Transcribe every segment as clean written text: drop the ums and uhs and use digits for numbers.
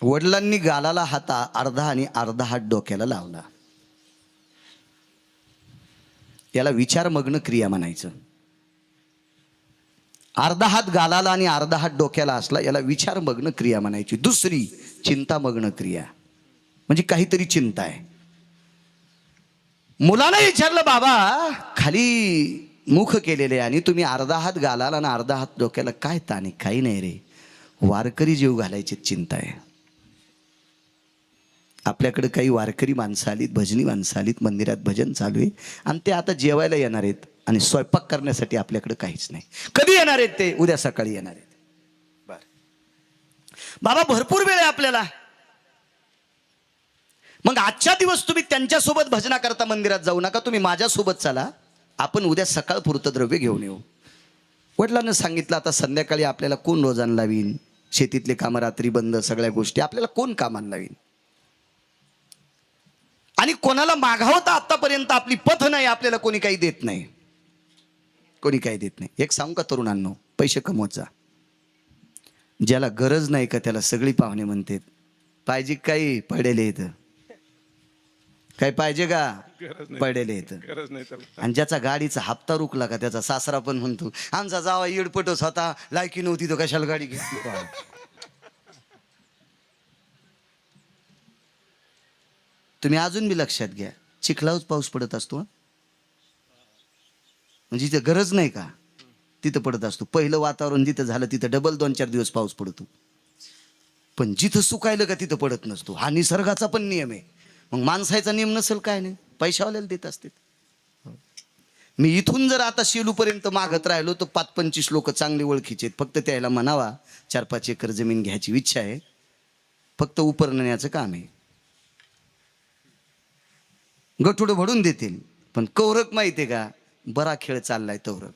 वडिलांनी गालाला हात अर्धा आणि अर्धा हात डोक्याला लावला. याला विचारमग्न क्रिया म्हणायचं. अर्धा हात गालाला आणि अर्धा हात डोक्याला असला याला विचारमग्न क्रिया म्हणायची. दुसरी चिंतामग्न क्रिया म्हणजे काहीतरी चिंता आहे. मुलाला विचारलं, बाबा खाली मुख केलेले आणि तुम्ही अर्धा हात गालाला आणि अर्धा हात डोक्याला काय ताणे? काही नाही रे, वारकरी जीव घालायची चिंता आहे. आपल्याकडे काही वारकरी माणसं आलीत, भजनी माणसं आलीत, मंदिरात भजन चालू आहे आणि ते आता जेवायला येणार आहेत आणि स्वयंपाक करण्यासाठी आपल्याकडे काहीच नाही. कधी येणार आहेत ते? उद्या सकाळी येणार आहेत. बर बाबा, भरपूर वेळ आहे आपल्याला. मग आजच्या दिवस तुम्ही त्यांच्यासोबत भजना करता मंदिरात जाऊ नका, तुम्ही माझ्यासोबत चला, आपण उद्या सकाळ पुरतं द्रव्य घेऊन येऊ. वडिलांना सांगितलं, आता संध्याकाळी आपल्याला कोण रोजान लावीन? शेतीतले कामं रात्री बंद, सगळ्या गोष्टी आपल्याला कोण कामाला लावीन? आणि कोणाला मागावता आतापर्यंत आपली पथ नाही, आपल्याला कोणी काही देत नाही, कोणी काही देत नाही. एक सांगू का तरुणांनो, पैसे कमवत जा. ज्याला गरज नाही का त्याला सगळी पाहुणे म्हणतात. पाहिजे काही पडेले येतं, काही पाहिजे का पडेले येतं. आणि ज्याचा गाडीचा हप्ता रुकला का त्याचा सासरा पण म्हणतो, आमचा जावा येडपटच होता, लायकी नव्हती तो कशाला गाडी घेतली. तुम्ही अजून बी लक्षात घ्या, चिखलावच पाऊस पडत असतो. म्हणजे जिथे गरज नाही का तिथं पडत असतो. पहिलं वातावरण जिथं झालं तिथं डबल 2-4 दिवस पाऊस पडतो. पण जिथं सुकायलं का तिथं पडत नसतो. हा निसर्गाचा पण नियम आहे. मग माणसाचा नियम नसेल काय नाही, पैशावाल्याला देत असते. मी इथून जर आता शेलूपर्यंत मागत राहिलो तर 5-25 लोक चांगले ओळखीचे, फक्त त्याला म्हणावा 4-5 एकर जमीन घ्यायची इच्छा आहे, फक्त उपरण्याचं काम आहे. गठुडं भडून देतील, पण कौरक माहिती आहे का, बरा खेळ चाललाय तौरक.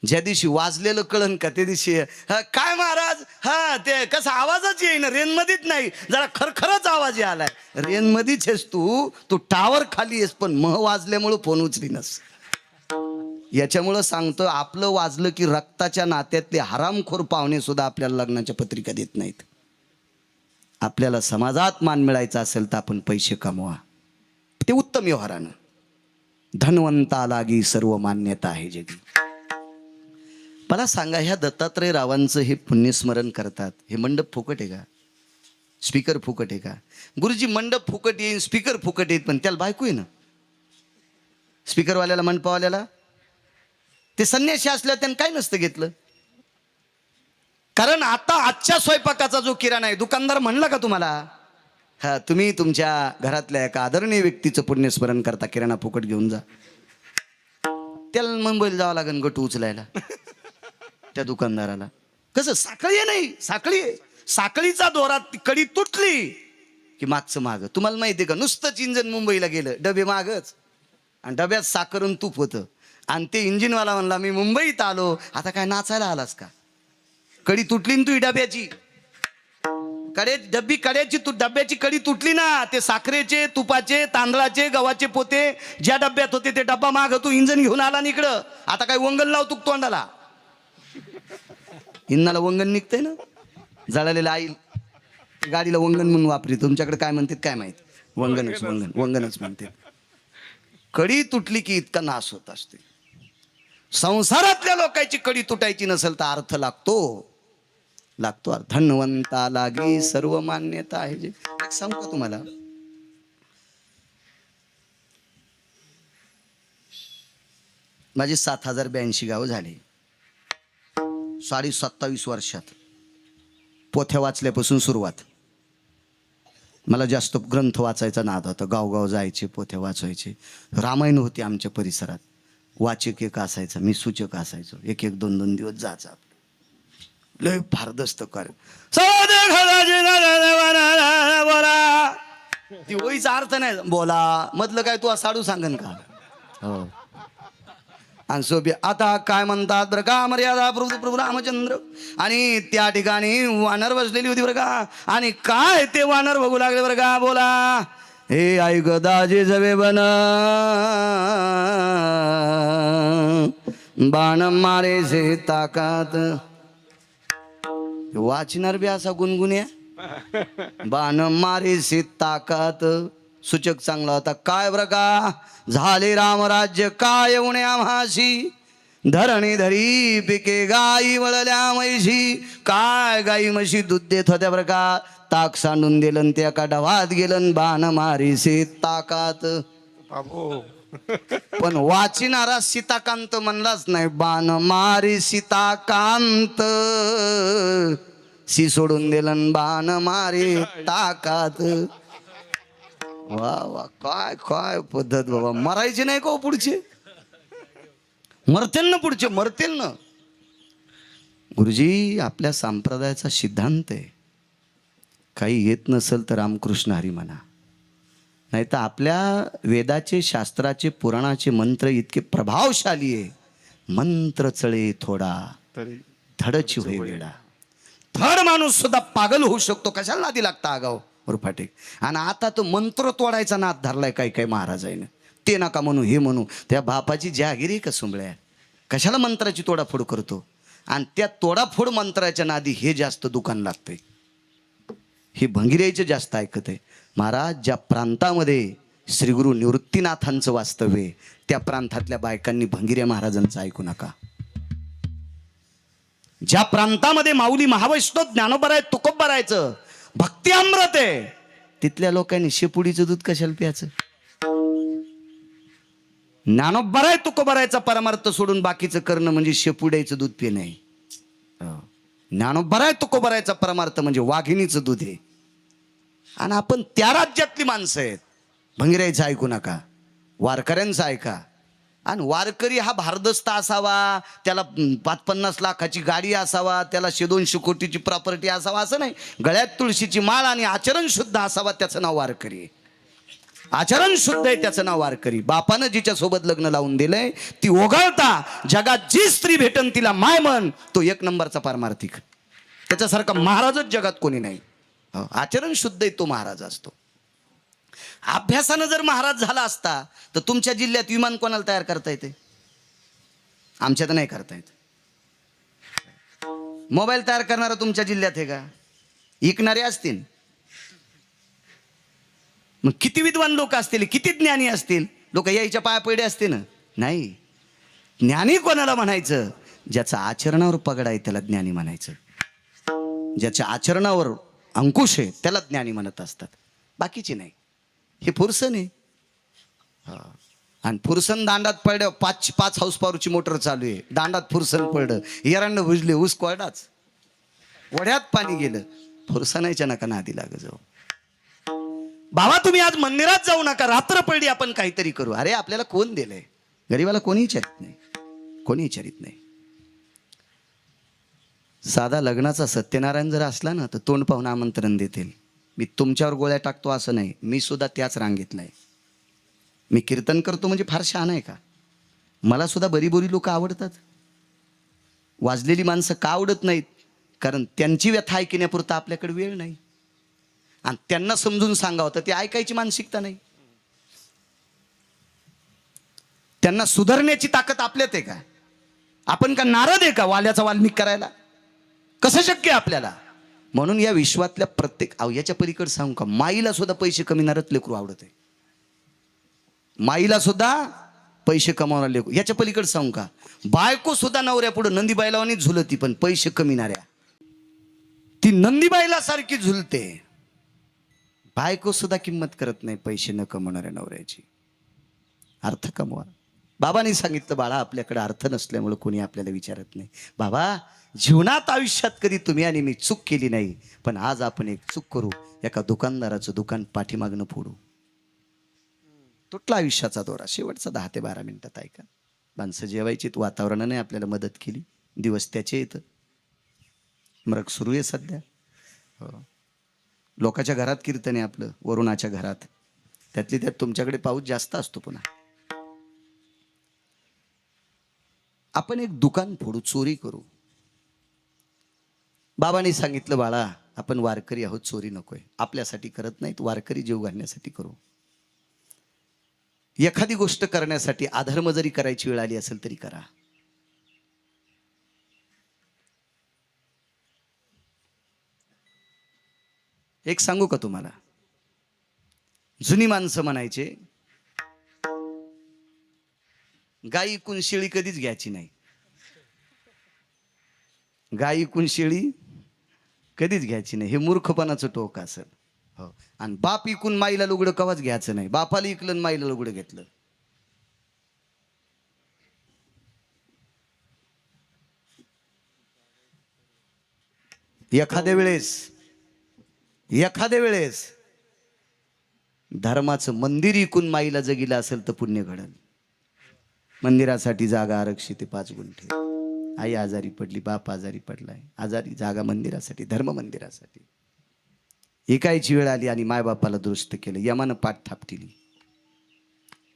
ज्या दिवशी वाजलेलं कळन का त्या दिवशी काय महाराज, हा ते कसा आवाजच येईन, रेनमध्येच नाही, जरा खरखरच आवाज आलाय. रेनमध्येच आहेस तू टावर खाली आहेस, पण मह वाजल्यामुळं फोन उचलीनस. याच्यामुळं सांगतो, आपलं वाजलं की रक्ताच्या नात्यातले हरामखोर पाहुणे सुद्धा आपल्याला लग्नाच्या पत्रिका देत नाहीत. आपल्याला समाजात मान मिळायचा असेल तर आपण पैसे कमवा, ते उत्तम व्यवहारानं. धनवंता लागी सर्व मान्यता आहे जगी. मला सांगा, ह्या दत्तात्रय रावांचं हे पुण्यस्मरण करतात, हे मंडप फुकट आहे का? स्पीकर फुकट आहे का? गुरुजी मंडप फुकट येईल, स्पीकर फुकट येईल, पण त्याला बायको आहे ना. स्पीकरवाल्याला, मंडपावाल्याला ते संन्याशी असल्यावर त्यानं काय नसतं घेतलं. कारण आता आजच्या स्वयंपाकाचा जो किराणा आहे, दुकानदार म्हणला का तुम्हाला, हा तुम्ही तुमच्या घरातल्या एका आदरणीय व्यक्तीचं पुण्यस्मरण करता, किराणा फुकट घेऊन जा. त्याला मुंबईला जावं लागेल गटू उचलायला. त्या दुकानदाराला कसं, साखळी आहे नाही, साखळी आहे, साखळीचा दोरात कडी तुटली की मागचं माग. तुम्हाला माहिती आहे का, नुसतंच इंजन मुंबईला गेलं, डबे मागच, आणि डब्यात साखरून तूप होतं, आणि ते इंजिनवाला म्हणला मी मुंबईत आलो, आता काय नाचायला आलास का? कडी तुटली ना तुझी डब्याची, डब्याची कडी तुटली ना. ते साखरेचे, तुपाचे, तांदळाचे, गव्हाचे पोते ज्या डब्यात होते ते डब्बा माग तू इंजन घेऊन आला इकडं. आता काय वंगण लावतो तोंडाला? इंधनाला वंगण निघतंय ना, जळालेलं आईल गाडीला वंगण म्हणून वापरी. तुमच्याकडे काय म्हणतात काय माहित, वंगणच म्हणते. कडी तुटली की इतका नाश होत असते. संसारातल्या लोकांची कडी तुटायची नसेल तर अर्थ लागतो. धनवंता लागी सर्व मान्यता आहे. जे सांगू का तुम्हाला, माझे 7082 गाव झाले 27 वर्षात. पोथ्या वाचल्यापासून सुरुवात. मला जास्त ग्रंथ वाचायचा नाद होता, गावगाव जायचे, पोथ्या वाचायचे. रामायण होती आमच्या परिसरात, वाचक एक असायचा, मी सूचक असायचो. 1-2 दिवस जायचा, लय फारदस्त कर. ती ओळीचा अर्थ नाही बोला मधलं काय तू साडू सांगन का? हो. आणि सोबी आता काय म्हणतात बरं का, मर्यादा प्रभू रामचंद्र, आणि त्या ठिकाणी वानर बसलेली होती बरं का, आणि काय ते वानर बघू लागले बरं का. बोला, हे आई गदाजे जवे बन बाण मारे से ताकात. वाचणार बी असा गुणगुन्या, बाण मारीसी ताकात. सूचक चांगला होता. काय बरं का, झाले रामराज्य काय उणे आम्हाशी, धरणी धरी पिके गाई वळल्या म्हैशी. काय गाई म्हशी दूध देत होत्या बरं का, ताक सांडून दिलं त्या एका डवात गेलं. बाण मारीसी ताकात. बाबू पण वाचिणारा सीताकांत म्हणलाच नाही. बाण मारी सीताकांत, सी सोडून दिलन बाण मारी ताकात. वा वा, काय काय पद्धत बाबा. मरायचे नाही का हो पुढचे, मरतील ना पुढचे, मरतील ना. गुरुजी आपल्या संप्रदायाचा सिद्धांत आहे, काही येत नसेल तर रामकृष्ण हरी म्हणा, नाही तर आपल्या वेदाचे, शास्त्राचे, पुराणाचे मंत्र इतके प्रभावशाली आहे. मंत्र चळे थोडा तरी धडची होई वेडा. धड माणूस सुद्धा पागल होऊ शकतो. कशाला नादी लागता आगाव उरफाटे. आणि आता तो मंत्र तोडायचा नाद धरलाय काही काही महाराजांनी. ते नका म्हणू, हे म्हणू. त्या बापाची जहागिरी का सुंबळ्या, कशाला मंत्राची तोडाफोड करतो. आणि त्या तोडाफोड मंत्राच्या नादी हे जास्त दुकान लागतंय, हे भंगिऱ्याचं जास्त ऐकत आहे. महाराज ज्या प्रांतामध्ये श्रीगुरु निवृत्तीनाथांचं वास्तव्य आहे, त्या प्रांतातल्या बायकांनी भंगिऱ्या महाराजांचं ऐकू नका. ज्या प्रांतामध्ये माऊली महावैष्णव ज्ञानोबा आहे, तुकोबारायचं भक्ती अमृत आहे, तिथल्या लोकांनी शेपुडीचं दूध कशाला प्यायचं. ज्ञानोबा आहे, तुकोबारायचा परमार्थ सोडून बाकीचं करणं म्हणजे शेपुड्याचं दूध पिणं आहे. ज्ञानोबा आहे, तुकोबारायचा परमार्थ म्हणजे वाघिणीचं दूध आहे. आणि आपण त्या राज्यातली माणसं आहेत. भंगिरायचं ऐकू नका, वारकऱ्यांचं ऐका. आणि वारकरी हा भारदस्त असावा, त्याला 5-50 लाखाची गाडी असावा, त्याला 100-200 कोटीची प्रॉपर्टी असावा असं नाही. गळ्यात तुळशीची माळ आणि आचरण शुद्ध असावा, त्याचं नाव वारकरी. आचरण शुद्ध आहे त्याचं नाव वारकरी. बापानं जिच्या सोबत लग्न लावून दिलंय ती ओघळता जगात जी स्त्री भेटन तिला माय म्हण, तो 1 नंबरचा पारमार्थिक. त्याच्यासारखा महाराजच जगात कोणी नाही. आचरण शुद्ध आहे तो महाराज असतो. अभ्यासानं जर महाराज झाला असता तर तुमच्या जिल्ह्यात विमान कोणाला तयार करता येते, आमच्यात नाही करता येत. मोबाईल तयार करणारा तुमच्या जिल्ह्यात आहे का, विकणारे असतील. मग किती विद्वान लोक असतील, किती ज्ञानी असतील, लोक यायच्या पाया पडे असते ना. नाही, ज्ञानी कोणाला म्हणायचं, ज्याचं आचरणावर पगड आहे त्याला ज्ञानी म्हणायचं. ज्याच्या आचरणावर अंकुश आहे त्याला ज्ञानी म्हणत असतात, बाकीचे नाही. हे फुरसन आहे. आणि फुरसन दांडात पडलं, 5 हाऊस पॉवरची मोटर चालू आहे, दांडात फुरसन पडलं, एरंड भुजले, ऊस कोरडाच, वड्यात पाणी गेलं. फुरसनाच्या नका नादी लाग जाऊ. बाबा तुम्ही आज मंदिरात जाऊ नका, रात्र पडली आपण काहीतरी करू. अरे आपल्याला कोण दिलंय, गरीबाला कोणी विचारित नाही, कोणी विचारित नाही. साधा लग्नाचा सत्यनारायण जर असला ना तर तोंड पाहून आमंत्रण देतील. मी तुमच्यावर गोळ्या टाकतो असं नाही, मी सुद्धा त्याच रांगेतला आहे. मी कीर्तन करतो म्हणजे फार शहाणा आहे का, मला सुद्धा बरीबोरी लोक आवडतात. वाजलेली माणसं का आवडत नाहीत, कारण त्यांची व्यथा ऐकण्यापुरता आपल्याकडे वेळ नाही. आणि त्यांना समजून सांगावं तर ते ऐकायची मानसिकता नाही. त्यांना सुधारण्याची ताकद आपल्यात आहे का, आपण का नारद आहे का वाल्याचा वाल्मिक करायला, कसं शक्य आपल्याला. म्हणून या विश्वातल्या प्रत्येक याच्या पलीकडे सांगू का, माईला सुद्धा पैसे कमीनारच लेकरू आवडत आहे. माईला सुद्धा पैसे कमावणार लेकरू. याच्या पलीकडे सांगू का, बायको सुद्धा नवऱ्या पुढे नंदी बायलावानी झुलती, पण पैसे कमीनाऱ्या ती नंदी बायला सारखी झुलते. बायको सुद्धा किंमत करत नाही पैसे न कमवणाऱ्या नवऱ्याची. अर्थ कमवा. बाबांनी सांगितलं, बाळा आपल्याकडे अर्थ नसल्यामुळे कोणी आपल्याला विचारत नाही. बाबा जीवनात आयुष्यात कधी तुम्ही आणि मी चूक केली नाही, पण आज आपण एक चूक करू, एका दुकानदाराचं दुकान पाठीमागणं फोडू. तुटला आयुष्याचा दोरा. शेवटचा 10 ते 12 मिनिटात ऐका. माणसं जेवायची, वातावरणाने आपल्याला मदत केली, दिवस त्याचे येतं. मृग सुरू आहे सध्या. लोकाच्या घरात कीर्तन आहे आपलं, वरुणाच्या घरात, त्यातली त्यात तुमच्याकडे पाऊस जास्त असतो. पुन्हा आपण एक दुकान फोडू, चोरी करू. बाबांनी सांगितलं, बाळा आपण वारकरी आहोत, चोरी नकोय. आपल्यासाठी करत नाहीत, वारकरी जीव घालण्यासाठी करू. एखादी गोष्ट करण्यासाठी अधर्म जरी करायची वेळ आली असेल तरी करा. एक सांगू का तुम्हाला, जुनी माणसं म्हणायचे गाई इकून शेळी कधीच घ्यायची नाही. गाई इकून शेळी कधीच घ्यायची नाही, हे मूर्खपणाचं टोक असेल. हो. आणि बाप इकून माईला लुगडं कवाच घ्यायचं नाही. बापाला इकलं आणि माईला लुगडं घेतलं. एखाद्या वेळेस धर्माचं मंदिर इकून माईला जगिलं असेल तर पुण्य घडल. मंदिरासाठी जागा आरक्षित 5 गुंठे. आई आजारी पडली, बाप आजारी पडलाय, आजारी जागा मंदिरासाठी, धर्म मंदिरासाठी. एकायची वेळ आली आणि मायबापाला दुरुस्त केलं, यमानं पाठ थापटिली.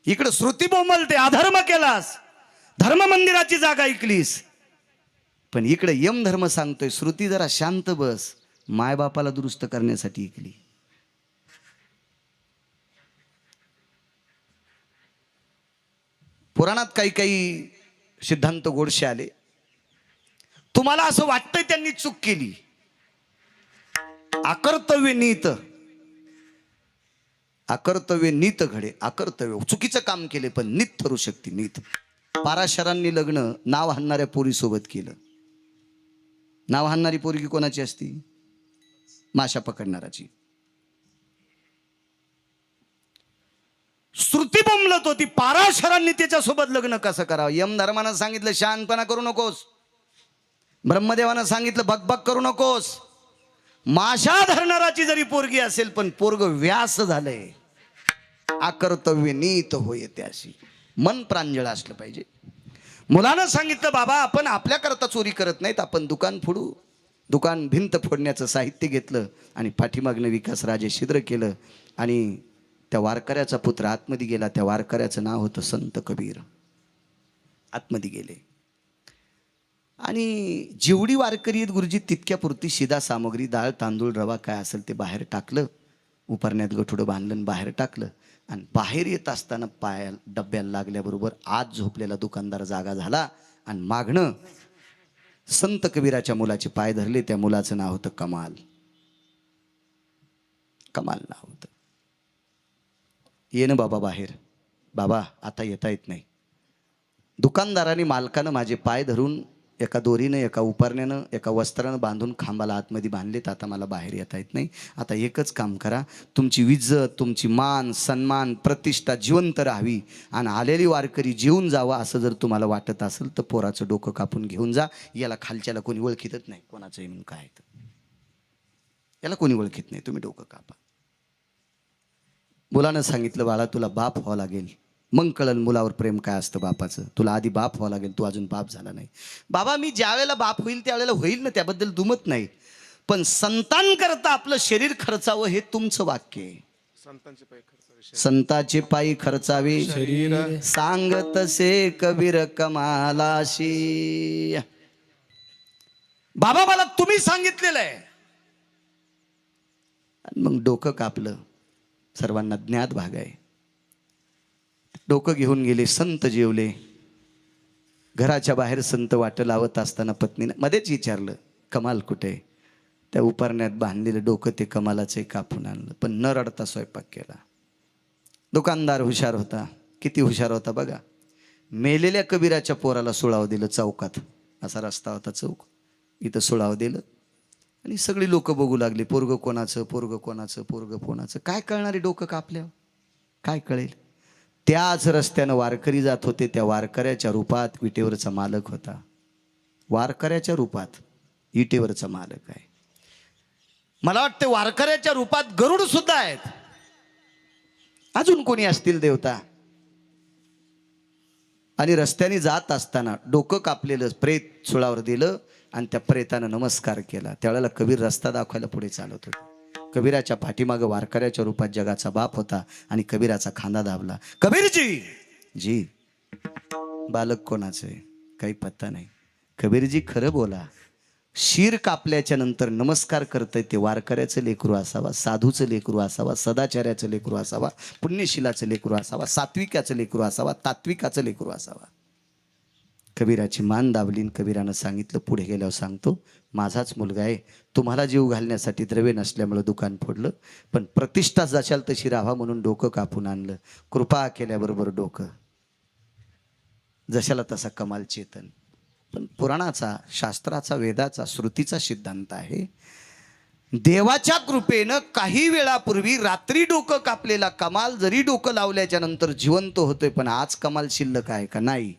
इकडं श्रुती बोंबलते, अधर्म केलास, धर्म मंदिराची जागा ऐकलीस. पण इकडे यम धर्म सांगतोय श्रुती जरा शांत बस, मायबापाला दुरुस्त करण्यासाठी ऐकली. पुराणात काही काही सिद्धांत गोडशे आले. तुम्हाला असं वाटतंय त्यांनी चूक केली, अकर्तव्य नीत घडे. अकर्तव्य चुकीचं काम केले पण नीत ठरू शकते. नीत. पाराशरांनी लग्न नाव हाणणाऱ्या पोरीसोबत केलं. नाव हाणणारी पोरगी कोणाची असती? माशा पकडणाराची. श्रुती बोंबलत होती, पाराशरांनी त्याच्यासोबत लग्न कसं करावं. यमधर्मानं सांगितलं शहाणपणा करू नकोस, ब्रह्मदेवानं सांगितलं बकबक करू नकोस. माशा धरणाराची जरी पोरगी असेल पण पोरग व्यास झालंय, अकर्तव्य नीत होय त्याशी. मन प्रांजळ असलं पाहिजे. मुलानं सांगितलं बाबा आपण आपल्याकरता चोरी करत नाहीत, आपण दुकान फोडू. दुकान भिंत फोडण्याचं साहित्य घेतलं आणि पाठीमागनं विकास राजे छिद्र केलं आणि त्या वारकऱ्याचा पुत्र आतमध्ये गेला. त्या वारकऱ्याचं नाव होतं संत कबीर. आतमध्ये गेले आणि जेवढी वारकरी आहेत गुरुजी तितक्यापुरती शिदा सामग्री, डाळ तांदूळ रवा काय असेल ते बाहेर टाकलं. उपरण्यात गठुडं बांधलं आणि बाहेर टाकलं. आणि बाहेर येत असताना पायाला डब्याला लागल्याबरोबर आत झोपलेला दुकानदार जागा झाला आणि मागणं संत कबीराच्या मुलाचे पाय धरले. त्या मुलाचं नाव होतं कमाल. कमाल नाव होतं. ये ना बाबा बाहेर. बाबा आता येता येत नाही. दुकानदाराने मालकानं माझे पाय धरून एका दोरीनं, एका उपरण्यानं, एका वस्त्रानं बांधून खांबाला आतमध्ये बांधलेत. आता मला बाहेर येता येत नाही. आता एकच काम करा, तुमची इज्जत, तुमची मान सन्मान प्रतिष्ठा जिवंत राहावी आणि आलेली वारकरी जेवून जावा असं जर तुम्हाला वाटत असेल तर पोराचं डोकं कापून घेऊन जा. याला खालच्याला कोणी ओळखीतच नाही, कोणाचंही म्हणून काय याला कोणी ओळखीत नाही, तुम्ही डोकं कापा. मुलानं सांगितलं बाळा तुला बाप व्हावं लागेल, मग कळलं मुलावर प्रेम काय असतं बापाचं. तुला आधी बाप व्हावं लागेल, तू अजून बाप झाला नाही. बाबा मी ज्या वेळेला बाप होईल त्यावेळेला होईल ना, त्याबद्दल दुमत नाही. पण संतांकरता आपलं शरीर खर्चावं हे तुमचं वाक्य आहे. संताचे पायी खर्चावे शरीर, सांगत से कबीर कमालाशी. बाबा मला तुम्ही सांगितलेलं आहे. मग डोकं कापलं. सर्वांना ज्ञात भाग आहे. डोकं घेऊन गेले. संत जेवले. घराच्या बाहेर संत वाट लावत असताना पत्नीने मध्येच विचारलं कमाल कुठे? त्या उपरण्यात बांधलेलं डोकं ते कमालाचे कापून आणलं. पण न रडता स्वयंपाक केला. दुकानदार हुशार होता. किती हुशार होता बघा. मेलेल्या कबीराच्या पोराला सुळाव दिलं चौकात. असा रस्ता होता चौक, इथं सुळाव दिलं आणि सगळी लोक बघू लागली. पोरग कोणाचं, पोरग कोणाचं, पोरग कोणाचं. काय कळणारे डोकं कापल्यावर काय कळेल? त्याच रस्त्यानं वारकरी जात होते. त्या वारकऱ्याच्या रूपात विटेवरचा मालक होता. वारकऱ्याच्या रूपात विटेवरचा मालक आहे. मला वाटते वारकऱ्याच्या रूपात गरुड सुद्धा आहेत. अजून कोणी असतील देवता. आणि रस्त्याने जात असताना डोकं कापलेलं प्रेत सुळावर दिलं आणि त्या प्रेतानं नमस्कार केला. त्यावेळेला कबीर रस्ता दाखवायला पुढे चालत होते. कबीराच्या पाठीमागं वारकऱ्याच्या रूपात जगाचा बाप होता आणि कबीराचा खांदा दाबला. कबीरजी जी. बालक कोणाचं आहे काही पत्ता नाही. कबीरजी खरं बोला, शीर कापल्याच्या नंतर नमस्कार करतंय ते वारकऱ्याचं लेकरू असावा, साधूचं लेकरू असावा, सदाचार्याचं लेकरू असावा, पुण्यशिलाचं लेकरू असावा, सात्विकाचं लेकरू असावा, तात्विकाचं लेकरू असावा. कबीराची मान दाबली आणि कबीरानं सांगितलं, पुढे गेल्यावर सांगतो, माझाच मुलगा आहे, तुम्हाला जीव घालण्यासाठी द्रव्य नसल्यामुळं दुकान फोडलं, पण प्रतिष्ठा जशाल तशी राहा म्हणून डोकं कापून आणलं. कृपा केल्याबरोबर डोकं जशाला तसा कमाल चेतन. पण पुराणाचा, शास्त्राचा, वेदाचा, श्रुतीचा सिद्धांत आहे, देवाच्या कृपेनं काही वेळापूर्वी रात्री डोकं कापलेला कमाल जरी डोकं लावल्याच्या नंतर जिवंत होतोय, पण आज कमाल शिल्लक आहे का? नाही.